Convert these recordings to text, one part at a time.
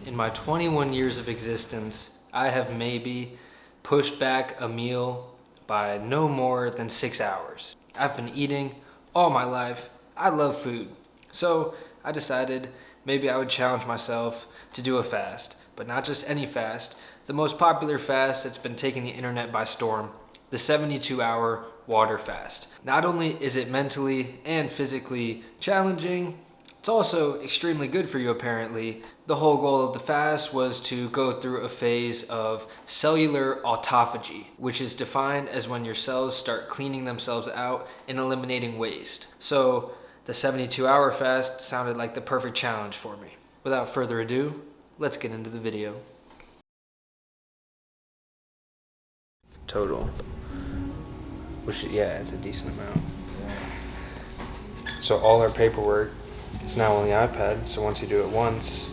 In my 21 years of existence, I have maybe pushed back a meal by no more than 6 hours. I've been eating all my life. I love food. So I decided maybe I would challenge myself to do a fast, but not just any fast. The most popular fast that's been taking the internet by storm, the 72-hour water fast. Not only is it mentally and physically challenging, it's also extremely good for you apparently. The whole goal of the fast was to go through a phase of cellular autophagy, which is defined as when your cells start cleaning themselves out and eliminating waste. So the 72-hour fast sounded like the perfect challenge for me. Without further ado, let's get into the video. Total. Which, yeah, it's a decent amount. So all our paperwork is now on the iPad, so once you do it once,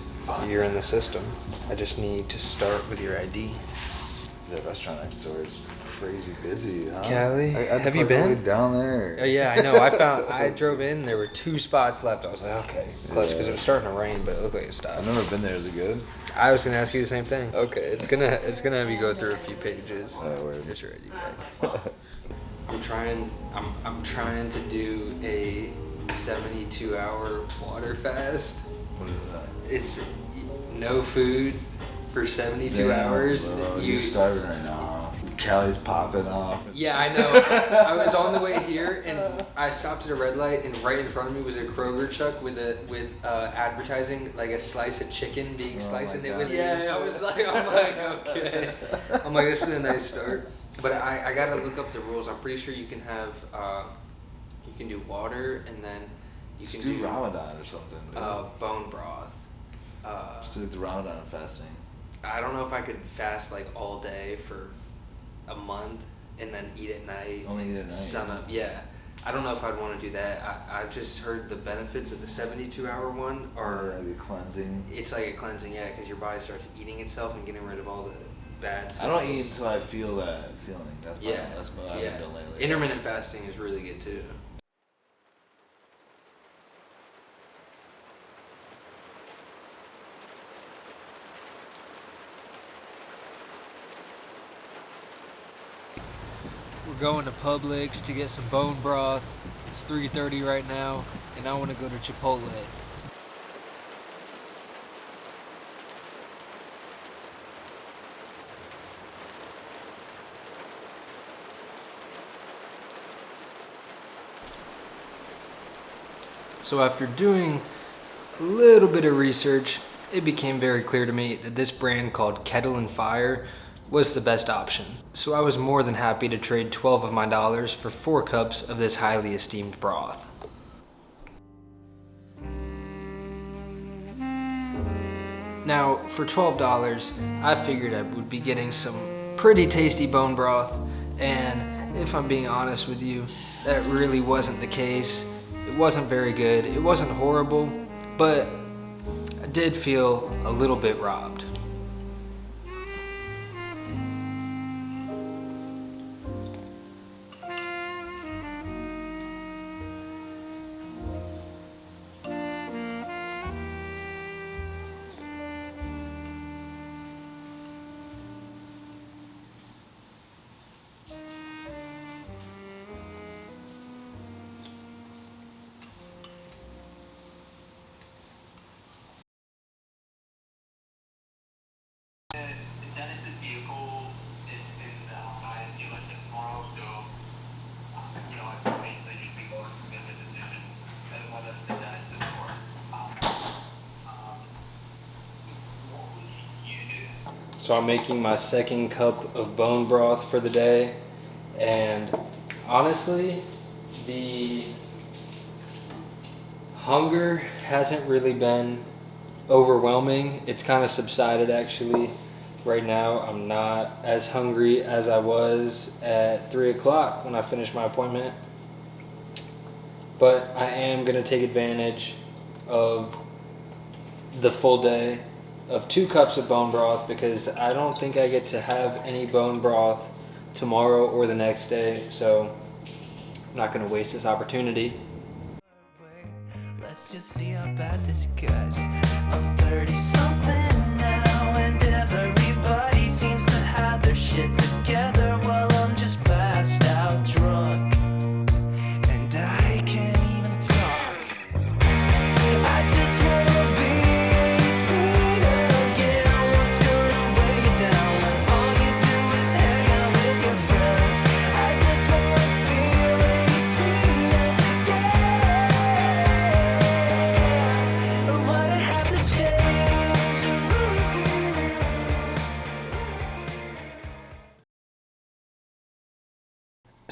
you're in the system. I just need to start with your ID. The restaurant next door is crazy busy, huh? Cali, I have you been? Down there. Oh, yeah, I know. I drove in, there were 2 spots left. I was like, okay, clutch, because it was starting to rain, but it looked like it stopped. I've never been there. Is it good? I was gonna ask you the same thing. Okay, it's gonna have you go through a few pages. Oh, word. It's your ID bag. I'm trying to do a 72-hour water fast. What is that? It's no food for 72 hours. Bro, you're starving right now. Cali's popping off. Yeah, I know. I was on the way here and I stopped at a red light and right in front of me was a Kroger truck with advertising like a slice of chicken being sliced and it was I was like, okay. I'm like, this is a nice start. But I gotta look up the rules. I'm pretty sure you can have you can do water and then you can do Ramadan or something. Bone broth. Just do the Ramadan fasting. I don't know if I could fast like all day for a month and then eat at night. Only eat at night. Sun up, yeah. I don't know if I'd want to do that. I've just heard the benefits of the 72-hour one are like a cleansing. It's like a cleansing, yeah, because your body starts eating itself and getting rid of all the bad cells. I don't eat until I feel that feeling. That's what I've been doing lately. Intermittent fasting is really good too. We're going to Publix to get some bone broth. It's 3:30 right now, and I want to go to Chipotle. So after doing a little bit of research, it became very clear to me that this brand called Kettle and Fire was the best option. So I was more than happy to trade 12 of my dollars for 4 cups of this highly esteemed broth. Now, for $12, I figured I would be getting some pretty tasty bone broth, and if I'm being honest with you, that really wasn't the case. It wasn't very good, it wasn't horrible, but I did feel a little bit robbed. Dennis's vehicle is in the dealership tomorrow, so I basically just be going to the decision and whether the Dennis's or what would you do? So I'm making my second cup of bone broth for the day, and honestly, the hunger hasn't really been overwhelming. It's kind of subsided actually. Right now, I'm not as hungry as I was at 3 o'clock when I finished my appointment. But I am gonna take advantage of the full day of 2 cups of bone broth because I don't think I get to have any bone broth tomorrow or the next day. So I'm not gonna waste this opportunity. Let's just see how bad this gets. I'm 30 something now.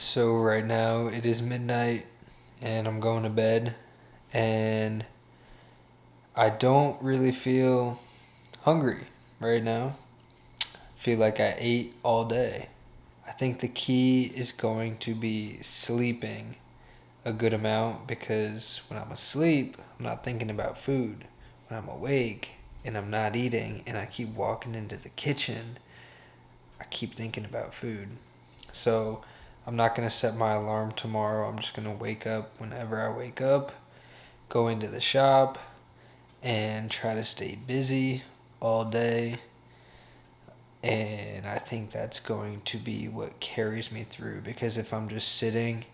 So right now it is midnight and I'm going to bed, and I don't really feel hungry right now. I feel like I ate all day. I think the key is going to be sleeping a good amount, because when I'm asleep, I'm not thinking about food. When I'm awake and I'm not eating and I keep walking into the kitchen, I keep thinking about food. So I'm not going to set my alarm tomorrow. I'm just going to wake up whenever I wake up, go into the shop, and try to stay busy all day. And I think that's going to be what carries me through, because if I'm just sitting,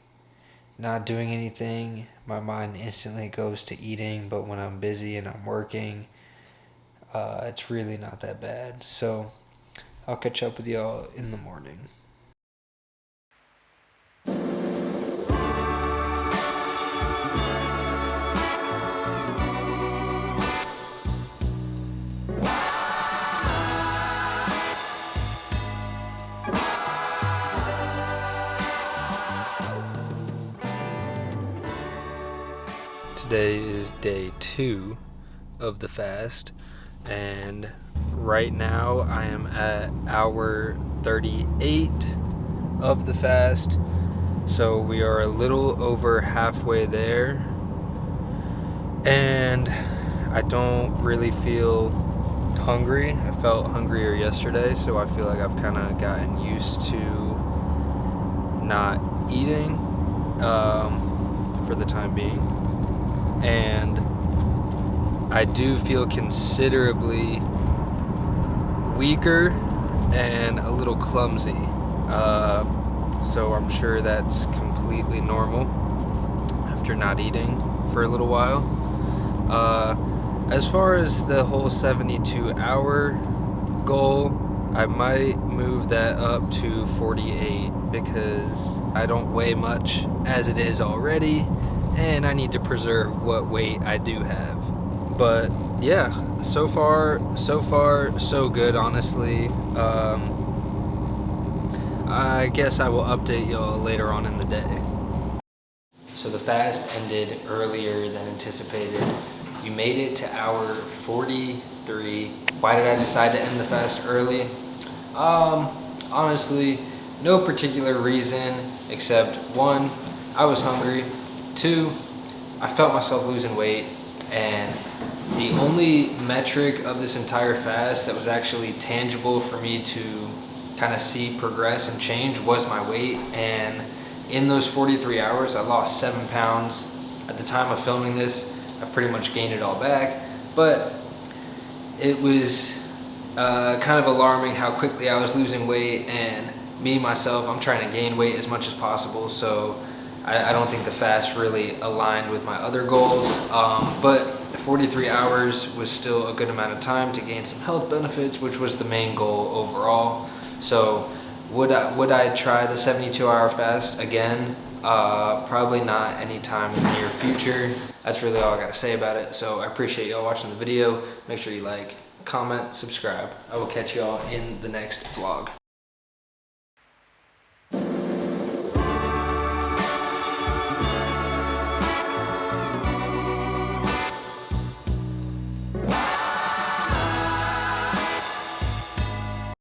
not doing anything, my mind instantly goes to eating. But when I'm busy and I'm working, it's really not that bad. So I'll catch up with y'all in the morning. Today is day 2 of the fast, and right now I am at hour 38 of the fast, so we are a little over halfway there, and I don't really feel hungry. I felt hungrier yesterday, so I feel like I've kind of gotten used to not eating for the time being. And I do feel considerably weaker and a little clumsy. So I'm sure that's completely normal after not eating for a little while. As far as the whole 72-hour goal, I might move that up to 48, because I don't weigh much as it is already, and I need to preserve what weight I do have. But yeah, so far so good, honestly. I guess I will update y'all later on in the day. So the fast ended earlier than anticipated. We made it to hour 43. Why did I decide to end the fast early? Honestly, no particular reason, except 1, I was hungry. 2, I felt myself losing weight, and the only metric of this entire fast that was actually tangible for me to kind of see progress and change was my weight. And in those 43 hours, I lost 7 pounds. At the time of filming this, I pretty much gained it all back, but it was kind of alarming how quickly I was losing weight, and me, myself, I'm trying to gain weight as much as possible, so I don't think the fast really aligned with my other goals, but 43 hours was still a good amount of time to gain some health benefits, which was the main goal overall. So would I try the 72-hour fast again? Probably not anytime in the near future. That's really all I gotta say about it. So I appreciate y'all watching the video. Make sure you like, comment, subscribe. I will catch y'all in the next vlog.